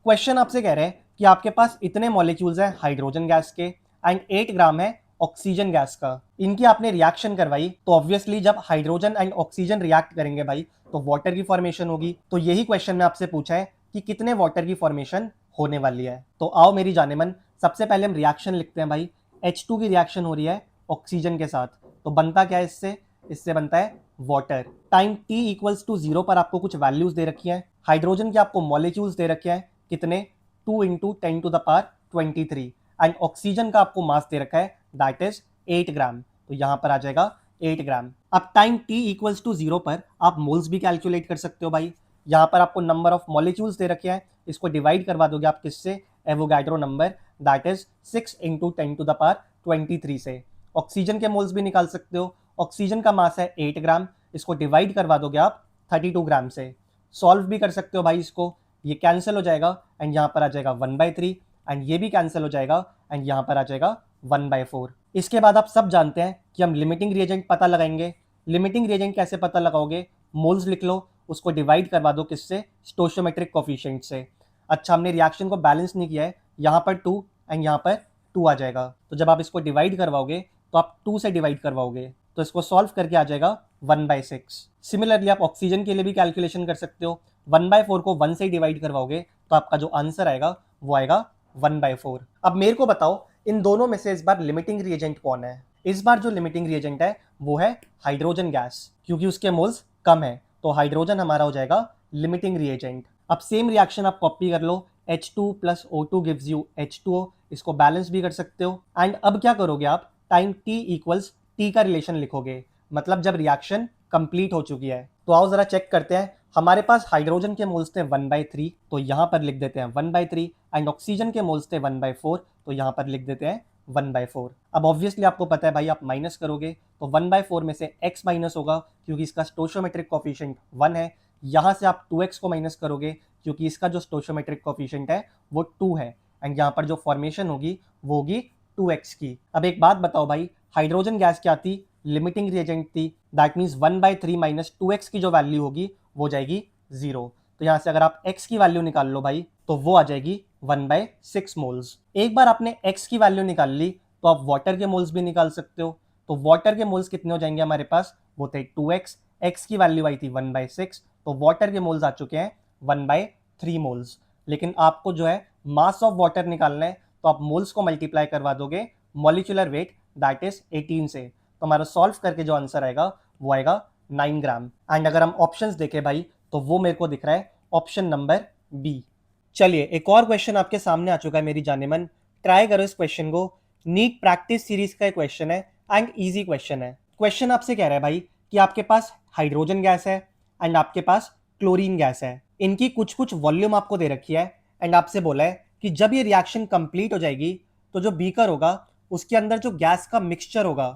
क्वेश्चन आपसे कह रहे हैं कि आपके पास इतने मॉलिक्यूल्स हैं हाइड्रोजन गैस के एंड 8 ग्राम है ऑक्सीजन गैस का। इनकी आपने रिएक्शन करवाई, तो ऑब्वियसली जब हाइड्रोजन एंड ऑक्सीजन रिएक्ट करेंगे भाई तो वाटर की फॉर्मेशन होगी। तो यही क्वेश्चन में आपसे पूछा है कि कितने वाटर की फॉर्मेशन होने वाली है। तो आओ मेरी जानेमन, सबसे पहले हम रिएक्शन लिखते हैं भाई। H2 की रिएक्शन हो रही है ऑक्सीजन के साथ, तो बनता क्या है इससे? इससे बनता है water. Time t equals to 0 पर आपको कुछ वैल्यूज दे रखी हैं। हाइड्रोजन के आपको मॉलिक्यूल्स दे रखे हैं, कितने? 2 into 10 to the power 23 and oxygen का आपको मास दे रखा है दैट इज 8 ग्राम, तो यहां पर आ जाएगा 8 ग्राम। अब टाइम t इक्वल्स टू 0 पर आप मोल्स भी कैलकुलेट कर सकते हो भाई। यहां पर आपको नंबर ऑफ मॉलिक्यूल्स दे रखे हैं, इसको डिवाइड करवा दोगे आप किससे? Avogadro number, that is 6 into 10 to the power 23 से। ऑक्सीजन के मोल्स भी निकाल सकते हो। ऑक्सीजन का मास है 8 ग्राम, इसको डिवाइड करवा दोगे आप 32 ग्राम से। सॉल्व भी कर सकते हो भाई इसको, ये कैंसिल हो जाएगा एंड यहाँ पर आ जाएगा 1/3 एंड ये भी कैंसिल हो जाएगा एंड यहाँ पर आ जाएगा 1/4। इसके बाद आप सब जानते हैं कि हम लिमिटिंग रिएजेंट पता लगाएंगे। लिमिटिंग रिएजेंट कैसे पता लगाओगे? मोल्स लिख लो, उसको डिवाइड करवा दो किससे? स्टोशियोमेट्रिक कोफिशिएंट से। अच्छा, हमने रिएक्शन को बैलेंस नहीं किया है, यहाँ पर 2 एंड यहाँ पर 2 आ जाएगा। तो जब आप इसको डिवाइड करवाओगे तो आप 2 से डिवाइड करवाओगे, तो इसको सॉल्व करके आ जाएगा 1/6। सिमिलरली आप ऑक्सीजन के लिए भी कैलकुलेशन कर सकते हो। 1/4 को 1 से डिवाइड करवाओगे तो आपका जो आंसर आएगा वो आएगा 1/4। अब मेरे को बताओ इन दोनों में से इस बार लिमिटिंग रिएजेंट कौन है? इस बार जो लिमिटिंग रिएजेंट है वो है हाइड्रोजन गैस, क्योंकि उसके मोल्स कम है, तो हाइड्रोजन हमारा हो जाएगा लिमिटिंग रिएजेंट। अब सेम रिएक्शन आप कॉपी कर लो, H2 plus O2 gives you H2O, इसको बैलेंस भी कर सकते हो। एंड अब क्या करोगे आप? टाइम t इक्वल्स t का रिलेशन लिखोगे, मतलब जब रिएक्शन कंप्लीट हो चुकी है। तो आओ जरा चेक करते हैं। हमारे पास हाइड्रोजन के मोल्स थे 1/3, तो यहाँ पर लिख देते हैं 1/3 एंड ऑक्सीजन के मोल्स थे 1/4, तो यहाँ पर लिख देते हैं 1/4। अब ऑब्वियसली आपको पता है भाई, आप माइनस करोगे तो 1/4 में से x माइनस होगा क्योंकि इसका स्टोशियोमेट्रिक कोफिशिएंट 1 है। यहाँ से आप 2x को माइनस करोगे क्योंकि इसका जो स्टोशियोमेट्रिक कोफिशिएंट है वो 2 है एंड यहाँ पर जो फॉर्मेशन होगी वो होगी 2x की। अब एक बात बताओ भाई, हाइड्रोजन गैस क्या थी? लिमिटिंग रिएजेंट थी, दैट मीन्स 1/3 माइनस 2x की जो वैल्यू होगी वो जाएगी 0। तो यहाँ से अगर आप x की वैल्यू निकाल लो भाई तो वो आ जाएगी 1/6 मोल्स। एक बार आपने x की वैल्यू निकाल ली तो आप वाटर के मोल्स भी निकाल सकते हो। तो वाटर के मोल्स कितने हो जाएंगे हमारे पास, वो थे 2x, x की वैल्यू आई थी 1/6, तो वाटर के मोल्स आ चुके हैं 1/3 मोल्स। लेकिन आपको जो है मास ऑफ वाटर निकालना है, तो आप मोल्स को मल्टीप्लाई करवा दोगे मॉलिक्यूलर वेट दैट इज 18 से, तो हमारा सॉल्व करके जो आंसर आएगा वो आएगा 9 ग्राम। एंड अगर हम ऑप्शंस देखें भाई, तो वो मेरे को दिख रहा है ऑप्शन नंबर बी। चलिए एक और क्वेश्चन आपके सामने आ चुका है मेरी जाने मन, ट्राई करो इस क्वेश्चन को। नीट प्रैक्टिस सीरीज का क्वेश्चन है एंड इजी क्वेश्चन है। क्वेश्चन आपसे कह रहा है भाई कि आपके पास हाइड्रोजन गैस है एंड आपके पास क्लोरीन गैस है, इनकी कुछ कुछ वॉल्यूम आपको दे रखी है एंड आपसे बोला है कि जब ये रिएक्शन कंप्लीट हो जाएगी तो जो बीकर होगा उसके अंदर जो गैस का मिक्सचर होगा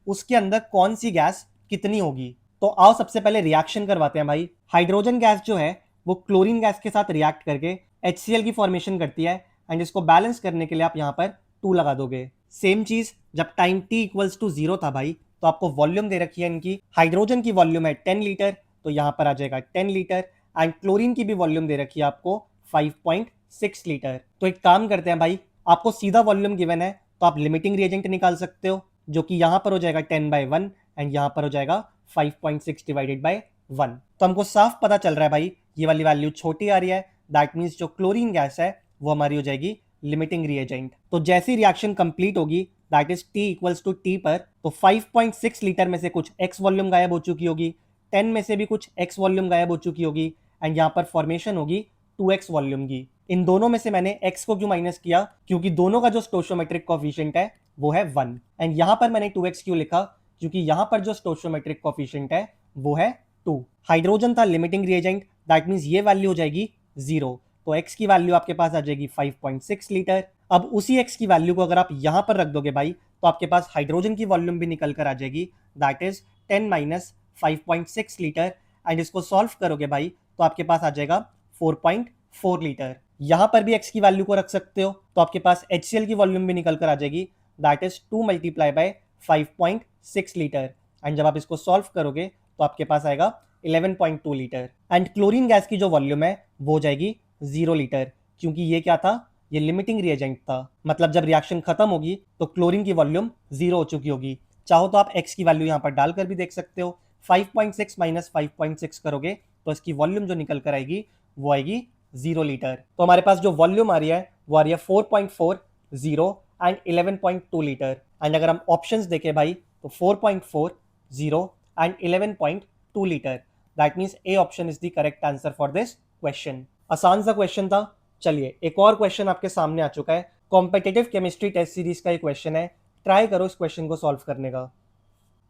उसके अंदर कौन सी गैस कितनी होगी। तो आओ सबसे पहले रिएक्शन करवाते हैं भाई। हाइड्रोजन गैस जो है वो क्लोरीन गैस के साथ रिएक्ट करके HCl की फॉर्मेशन करती है एंड इसको बैलेंस करने के लिए आप यहाँ पर 2 लगा दोगे। सेम चीज जब टाइम t इक्वल्स टू 0 था भाई, तो आपको वॉल्यूम दे रखी है इनकी, हाइड्रोजन की वॉल्यूम है 10 लीटर, तो यहाँ पर आ जाएगा 10 लीटर एंड क्लोरीन की भी वॉल्यूम दे रखी है आपको 5.6 लीटर। तो एक काम करते हैं भाई, आपको सीधा वॉल्यूम गिवन है तो आप लिमिटिंग रिएजेंट निकाल सकते हो, जो कि यहाँ पर हो जाएगा 10/1 एंड यहाँ पर हो जाएगा 5.6 डिवाइडेड बाय 1। तो हमको साफ पता चल रहा है भाई ये वाली वैल्यू छोटी आ रही है, दैट मीन्स जो क्लोरीन गैस है वो हमारी हो जाएगी लिमिटिंग रिएजेंट। तो जैसी रिएक्शन कंप्लीट होगी that is t equals to t पर, तो 5.6 लीटर में से कुछ x वॉल्यूम गायब हो चुकी होगी, 10 में से भी कुछ x वॉल्यूम गायब हो चुकी होगी एंड यहाँ पर फॉर्मेशन होगी 2x वॉल्यूम की। इन दोनों में से मैंने x को क्यों माइनस किया, क्योंकि दोनों का जो स्टोइचियोमेट्रिक कोएफिशिएंट है वो है 1 एंड यहाँ पर मैंने 2x क्यों लिखा, क्योंकि यहाँ पर जो स्टोइचियोमेट्रिक कोएफिशिएंट है वो है 2। हाइड्रोजन था लिमिटिंग रिएजेंट, दैट मींस ये वैल्यू हो जाएगी 0, तो x की वैल्यू आपके पास आ जाएगी 5.6 लीटर। अब उसी x की वैल्यू को अगर आप यहां पर रख दोगे भाई, तो आपके पास हाइड्रोजन की वॉल्यूम भी निकल कर आ जाएगी, that is 10 minus 5.6 litre and इसको सॉल्व करोगे भाई तो आपके पास आ जाएगा 4.4 लीटर। यहां पर भी x की वैल्यू को रख सकते हो, तो आपके पास HCl की वॉल्यूम भी निकल कर आ जाएगी, that is 2 multiply by 5.6 litre and जब आप इसको सॉल्व करोगे तो आपके पास आएगा 11.2 लीटर एंड क्लोरीन गैस की जो वॉल्यूम है वो हो जाएगी 0 लीटर, क्योंकि ये क्या था, ये लिमिटिंग रिएजेंट था। मतलब जब रिएक्शन खत्म होगी तो क्लोरीन की वॉल्यूम 0 हो चुकी होगी। चाहो तो आप x की वैल्यू यहाँ पर डालकर भी देख सकते हो, 5.6 माइनस 5.6 करोगे तो इसकी वॉल्यूम जो निकल कर आएगी वो आएगी 0 लीटर। तो हमारे पास जो वॉल्यूम आ रही है वो आ रही है 4.40 एंड 11.2 लीटर एंड अगर हम ऑप्शंस देखें भाई तो 4.40 and 11.2 litre, that means A option is the correct answer for this question. आसान सा क्वेश्चन था। चलिए एक और क्वेश्चन आपके सामने आ चुका है, कॉम्पिटिटिव केमिस्ट्री टेस्ट सीरीज का एक क्वेश्चन है, ट्राई करो इस क्वेश्चन को सॉल्व करने का।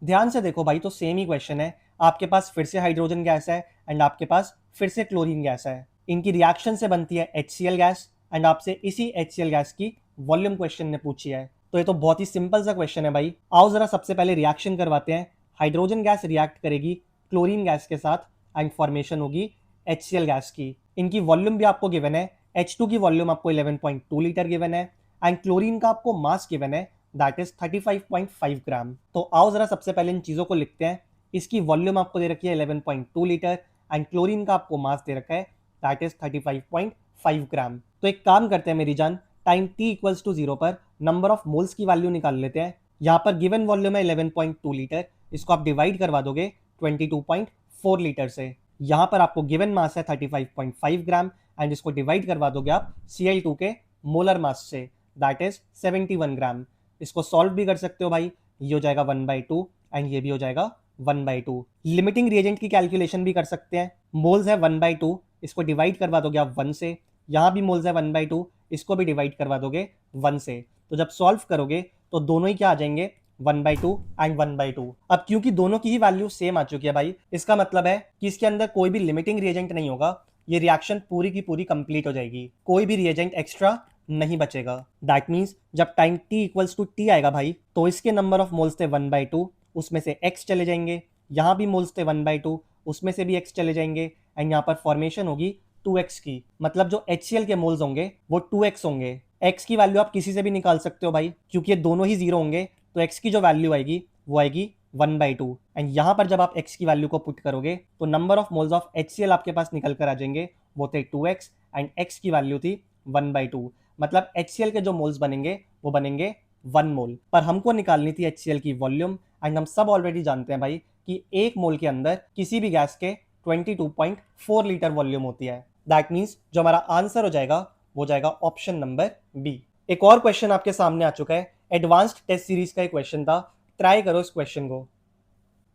ध्यान से देखो भाई, तो सेम ही क्वेश्चन है, आपके पास फिर से हाइड्रोजन गैस है एंड आपके पास फिर से क्लोरीन गैस है, इनकी रिएक्शन से बनती है HCl गैस एंड आपसे इसी HCl गैस की वॉल्यूम क्वेश्चन ने पूछी है। तो ये तो बहुत ही सिंपल सा क्वेश्चन है भाई। आओ जरा सबसे पहले रिएक्शन करवाते हैं। हाइड्रोजन गैस रिएक्ट करेगी क्लोरीन गैस के साथ एंड फॉर्मेशन होगी HCl गैस की। इनकी वॉल्यूम भी आपको गिवन है, H2 की वॉल्यूम आपको 11.2 लीटर गिवन है एंड क्लोरीन का आपको मास गिवन है, दैट इज 35.5 ग्राम। तो आओ जरा सबसे पहले इन चीजों को लिखते हैं। इसकी वॉल्यूम आपको दे रखी है 11.2 लीटर एंड क्लोरीन का आपको मास दे रखा है, दैट इज 35.5 ग्राम। तो एक काम करते हैं मेरी जान, टाइम t इक्वल्स टू 0 पर नंबर ऑफ मोल्स की वैल्यू निकाल लेते हैं। यहाँ पर गिवन वॉल्यूम है 11.2 लीटर, इसको आप डिवाइड करवा दोगे 22.4 लीटर से। यहाँ पर आपको गिवन मास है 35.5 ग्राम एंड इसको डिवाइड करवा दोगे आप Cl2 के मोलर मास से, दैट इज 71 ग्राम। इसको सॉल्व भी कर सकते हो भाई, ये हो जाएगा 1/2 एंड ये भी हो जाएगा 1/2। लिमिटिंग रिएजेंट की कैलकुलेशन भी कर सकते हैं, मोल्स है 1/2, इसको डिवाइड करवा दोगे आप 1 से, यहाँ भी मोल्स है 1/2, इसको भी डिवाइड करवा दोगे 1 से। तो जब सॉल्व करोगे तो दोनों ही क्या आ जाएंगे, 1/2 एंड 1/2। अब क्योंकि दोनों की ही वैल्यू सेम आ चुकी है भाई, इसका मतलब है कि इसके अंदर कोई भी लिमिटिंग रिएजेंट नहीं होगा, ये रिएक्शन पूरी की पूरी कंप्लीट हो जाएगी, कोई भी रिएजेंट एक्स्ट्रा नहीं बचेगा। दैट मीन्स जब time t equals to t आएगा भाई, तो इसके नंबर ऑफ मोल्स थे 1/2, उसमें से x चले जाएंगे, यहाँ भी मोल्स थे 1/2, उसमें से भी x चले जाएंगे एंड यहाँ पर फॉर्मेशन होगी 2x की। मतलब जो HCl के मोल्स होंगे वो 2x होंगे। x की वैल्यू आप किसी से भी निकाल सकते हो भाई, क्योंकि ये दोनों ही 0 होंगे, तो x की जो वैल्यू आएगी वो आएगी 1/2 एंड यहाँ पर जब आप x की वैल्यू को पुट करोगे तो number of moles of HCl आपके पास निकल कर आ जाएंगे, वो थे 2x एंड x की वैल्यू थी 1/2। मतलब HCl के जो मोल्स बनेंगे वो बनेंगे 1 मोल, पर हमको निकालनी थी HCl की वॉल्यूम, एंड हम सब ऑलरेडी जानते हैं भाई कि 1 मोल के अंदर किसी भी गैस के 22.4 लीटर वॉल्यूम होती है। दैट मीन्स जो हमारा आंसर हो जाएगा वो जाएगा ऑप्शन नंबर बी। एक और क्वेश्चन आपके सामने आ चुका है, एडवांस्ड टेस्ट सीरीज का एक क्वेश्चन था, ट्राई करो इस क्वेश्चन को।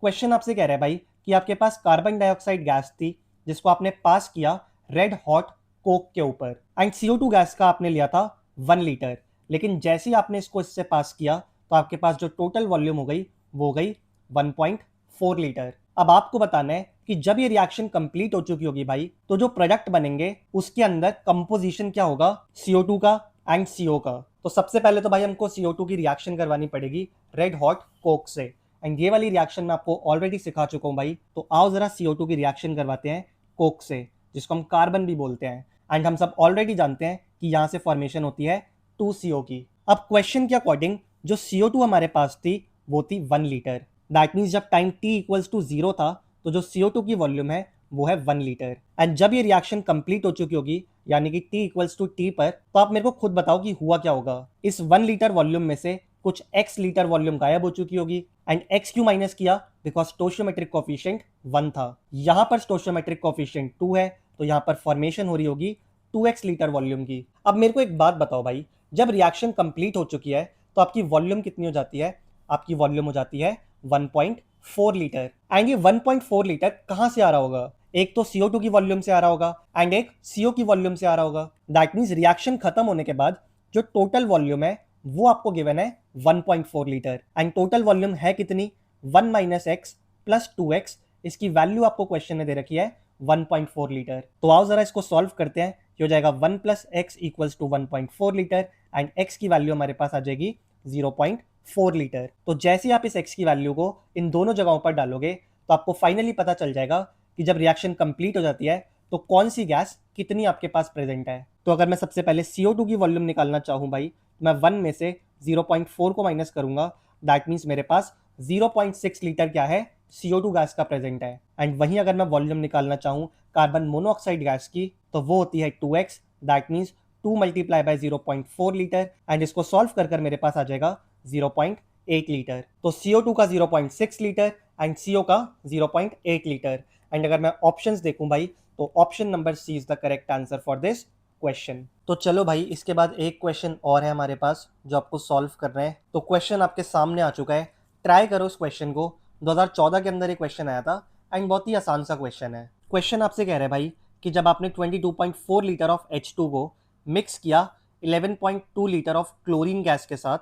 क्वेश्चन आपसे कह रहा है भाई कि आपके पास कार्बन डाइऑक्साइड गैस थी जिसको आपने पास किया रेड हॉट कोक के ऊपर, एंड CO2 गैस का आपने लिया था 1 लीटर, लेकिन जैसे ही आपने इसको इससे पास किया तो आपके पास जो टोटल वॉल्यूम हो गई वो हो गई 1.4 लीटर। अब आपको बताना है कि जब ये रिएक्शन कंप्लीट हो चुकी होगी भाई तो जो प्रोडक्ट बनेंगे उसके अंदर कंपोजिशन क्या होगा, CO2 का एंड CO का। तो सबसे पहले तो भाई हमको CO2 की रिएक्शन करवानी पड़ेगी रेड हॉट कोक से, एंड ये वाली रिएक्शन मैं आपको ऑलरेडी सिखा चुका हूँ भाई। तो आओ जरा CO2 की रिएक्शन करवाते हैं कोक से, जिसको हम कार्बन भी बोलते हैं, एंड हम सब ऑलरेडी जानते हैं कि यहाँ से फॉर्मेशन होती है 2CO की। अब क्वेश्चन के अकॉर्डिंग जो CO2 हमारे पास थी वो थी 1 लीटर। दैट मीन्स जब टाइम t इक्वल्स टू 0 था तो जो CO2 की वॉल्यूम है वो है 1 लीटर, एंड जब ये रिएक्शन कंप्लीट हो चुकी होगी यानी कि t इक्वल्स टू t पर, तो आप मेरे को खुद बताओ कि हुआ क्या होगा। इस 1 लीटर वॉल्यूम में से कुछ x लीटर वॉल्यूम गायब हो चुकी होगी, एंड x क्यों माइनस किया, बिकॉज स्टोशियोमेट्रिक कोफिशिएंट 1 था, यहां पर स्टोशियोमेट्रिक कोफिशिएंट 2 है, तो यहां पर फॉर्मेशन हो रही होगी 2x लीटर वॉल्यूम की। अब मेरे को एक बात बताओ भाई, जब रिएक्शन कंप्लीट हो चुकी है तो आपकी वॉल्यूम कितनी हो जाती है, आपकी वॉल्यूम हो जाती है 1.4 लीटर, एंड ये 1.4 लीटर कहां से आ रहा होगा, एक तो CO2 की वॉल्यूम से आ रहा होगा एंड एक CO की वॉल्यूम से आ रहा होगा। दैट मीन्स रिएक्शन खत्म होने के बाद जो टोटल वॉल्यूम है वो आपको गिवन है 1.4 लीटर, एंड टोटल वॉल्यूम है कितनी, 1 माइनस एक्स प्लस 2x, इसकी वैल्यू आपको क्वेश्चन में दे रखी है 1.4 लीटर। तो आओ जरा इसको सॉल्व करते हैं। ये हो जाएगा 1 plus x equals to 1.4 litre, and x की वैल्यू हमारे पास आ जाएगी 0.4 लीटर। तो जैसे ही आप इस x की वैल्यू को इन दोनों जगहों पर डालोगे तो आपको फाइनली पता चल जाएगा कि जब रिएक्शन कंप्लीट हो जाती है तो कौन सी गैस कितनी आपके पास प्रेजेंट है। तो अगर मैं सबसे पहले CO2 की वॉल्यूम निकालना चाहूँ भाई, तो मैं 1 में से 0.4 को माइनस करूंगा, दैट मीन्स मेरे पास 0.6 लीटर क्या है, CO2 गैस का प्रेजेंट है। एंड वहीं अगर मैं वॉल्यूम निकालना चाहूँ कार्बन मोनोऑक्साइड गैस की तो वो होती है 2x, that means 2 multiply by 0.4 litre, and इसको सॉल्व कर कर मेरे पास आ जाएगा 0.8 लीटर। तो CO2 का 0.6 लीटर एंड CO का 0.8 लीटर, एंड अगर मैं ऑप्शंस देखूं भाई तो option number C is the correct answer for this question. तो चलो भाई इसके बाद एक क्वेश्चन और है हमारे पास जो आपको सॉल्व करना है। तो क्वेश्चन आपके सामने आ चुका है, ट्राई करो इस क्वेश्चन को। 2014 के अंदर एक क्वेश्चन आया था एंड बहुत ही आसान सा क्वेश्चन है। क्वेश्चन आपसे कह रहा है भाई कि जब आपने 22.4 लीटर ऑफ H2 को मिक्स किया 11.2 लीटर ऑफ क्लोरीन गैस के साथ,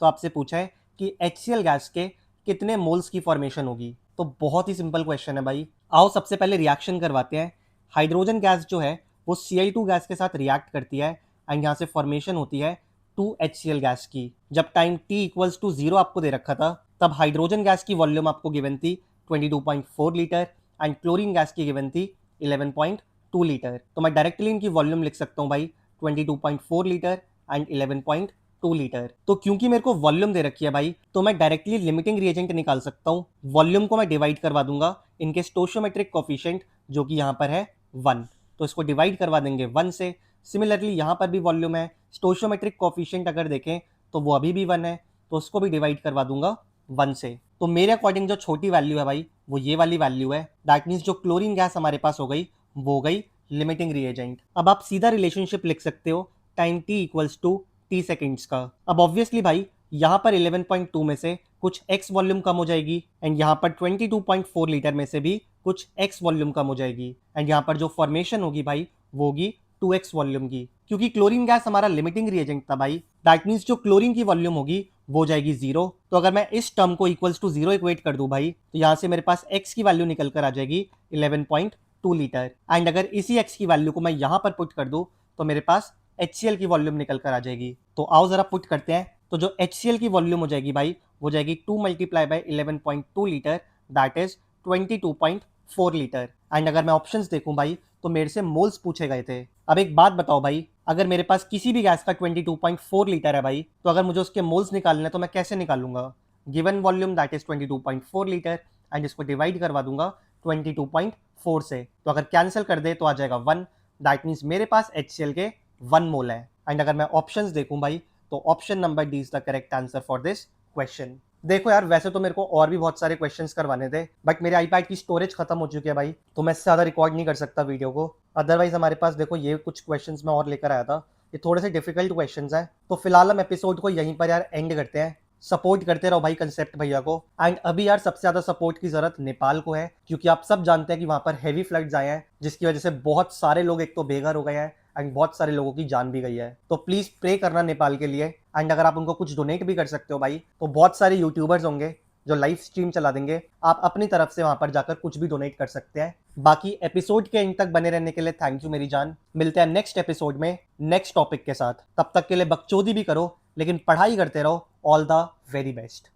तो आपसे पूछा है कि HCl गैस के कितने मोल्स की फॉर्मेशन होगी। तो बहुत ही सिंपल क्वेश्चन है भाई। आओ सबसे पहले रिएक्शन करवाते हैं। हाइड्रोजन गैस जो है वो Cl2 गैस के साथ रिएक्ट करती है एंड यहाँ से फॉर्मेशन होती है 2HCl गैस की। जब टाइम t इक्वल्स टू 0 आपको दे रखा था तब हाइड्रोजन गैस की वॉल्यूम आपको गिवन थी 22.4 लीटर एंड क्लोरीन गैस की गिवन थी 11.2 लीटर। तो मैं डायरेक्टली इनकी वॉल्यूम लिख सकता हूँ भाई 22.4 लीटर एंड 11.2 लीटर। तो क्योंकि मेरे को वॉल्यूम दे रखी है भाई तो मैं डायरेक्टली लिमिटिंग रिएजेंट निकाल सकता हूँ। वॉल्यूम को मैं डिवाइड करवा दूंगा इनके स्टोशियोमेट्रिक कोफिशिएंट जो कि यहाँ पर है 1, तो इसको डिवाइड करवा देंगे 1 से। सिमिलरली यहाँ पर भी वॉल्यूम है, स्टोशियोमेट्रिक कोफिशिएंट अगर देखें तो वो अभी भी 1 है, तो उसको भी डिवाइड करवा दूंगा 1 से। तो मेरे अकॉर्डिंग जो छोटी वैल्यू है भाई वो ये वाली वैल्यू है। दैट मीन्स जो क्लोरीन गैस हमारे पास हो गई वो हो गई लिमिटिंग रिएजेंट। अब आप सीधा रिलेशनशिप लिख सकते हो time t equals to t seconds का। अब ऑब्वियसली भाई यहाँ पर 11.2 में से कुछ x वॉल्यूम कम हो जाएगी एंड यहाँ पर 22.4 लीटर में से भी कुछ x वॉल्यूम कम हो जाएगी, एंड यहाँ पर जो फॉर्मेशन होगी भाई वो होगी 2x वॉल्यूम की। क्योंकि क्लोरीन गैस हमारा लिमिटिंग रिएजेंट था भाई, दैट मीन्स जो क्लोरीन की वॉल्यूम होगी वो हो जाएगी 0। तो अगर मैं इस टर्म को इक्वल्स टू 0 इक्वेट कर दूं भाई तो यहाँ से मेरे पास x की वैल्यू निकल कर आ जाएगी 11.2 लीटर, एंड अगर इसी x की वैल्यू को मैं यहाँ पर पुट कर दूं तो मेरे पास HCl की वॉल्यूम निकल कर आ जाएगी। तो आओ जरा पुट करते हैं। तो जो HCl की वॉल्यूम हो जाएगी भाई वो जाएगी 2 multiply by 11.2 litre, that is 22.4 litre. And अगर मैं ऑप्शंस देखूं भाई तो मेरे से मोल्स पूछे गए थे। अब एक बात बताओ भाई, अगर मेरे पास किसी भी गैस का 22.4 लीटर है भाई तो अगर मुझे उसके मोल्स निकालने हैं तो मैं कैसे निकालूंगा। Given volume that is 22.4 litre and इसको डिवाइड करवा दूंगा 22.4 से, तो अगर कैंसिल कर दे तो आ जाएगा 1, दैट मीन्स मेरे पास HCl के 1 मोल है। एंड अगर मैं ऑप्शंस देखूं भाई तो option number D is the correct answer for this question. देखो यार, वैसे तो मेरे को और भी बहुत सारे क्वेश्चंस करवाने थे, बट मेरे आईपैड की स्टोरेज खत्म हो चुकी है भाई, तो मैं इससे ज़्यादा रिकॉर्ड नहीं कर सकता वीडियो को। अदरवाइज हमारे पास देखो ये कुछ क्वेश्चंस मैं और लेकर आया था, ये थोड़े से डिफिकल्ट क्वेश्चंस हैं। तो फिलहाल हम एपिसोड को यहीं पर यार एंड करते हैं। सपोर्ट करते रहो भाई कंसेप्ट भैया को। एंड अभी यार सबसे ज़्यादा सपोर्ट की ज़रूरत नेपाल को है, क्योंकि आप सब जानते हैं कि वहाँ पर हैवी फ्लड्स आए हैं, जिसकी वजह से बहुत सारे लोग एक तो बेघर हो गए हैं एंड बहुत सारे लोगों की जान भी गई है। तो प्लीज़ प्रे करना नेपाल के लिए। एंड अगर आप उनको कुछ डोनेट भी कर सकते हो भाई, तो बहुत सारे यूट्यूबर्स होंगे जो लाइव स्ट्रीम चला देंगे, आप अपनी तरफ से वहां पर जाकर कुछ भी डोनेट कर सकते हैं। बाकी एपिसोड के एंड तक बने रहने के लिए थैंक यू मेरी जान। मिलते हैं नेक्स्ट एपिसोड में नेक्स्ट टॉपिक के साथ। तब तक के लिए बकचोदी भी करो, लेकिन पढ़ाई करते रहो। All the very best.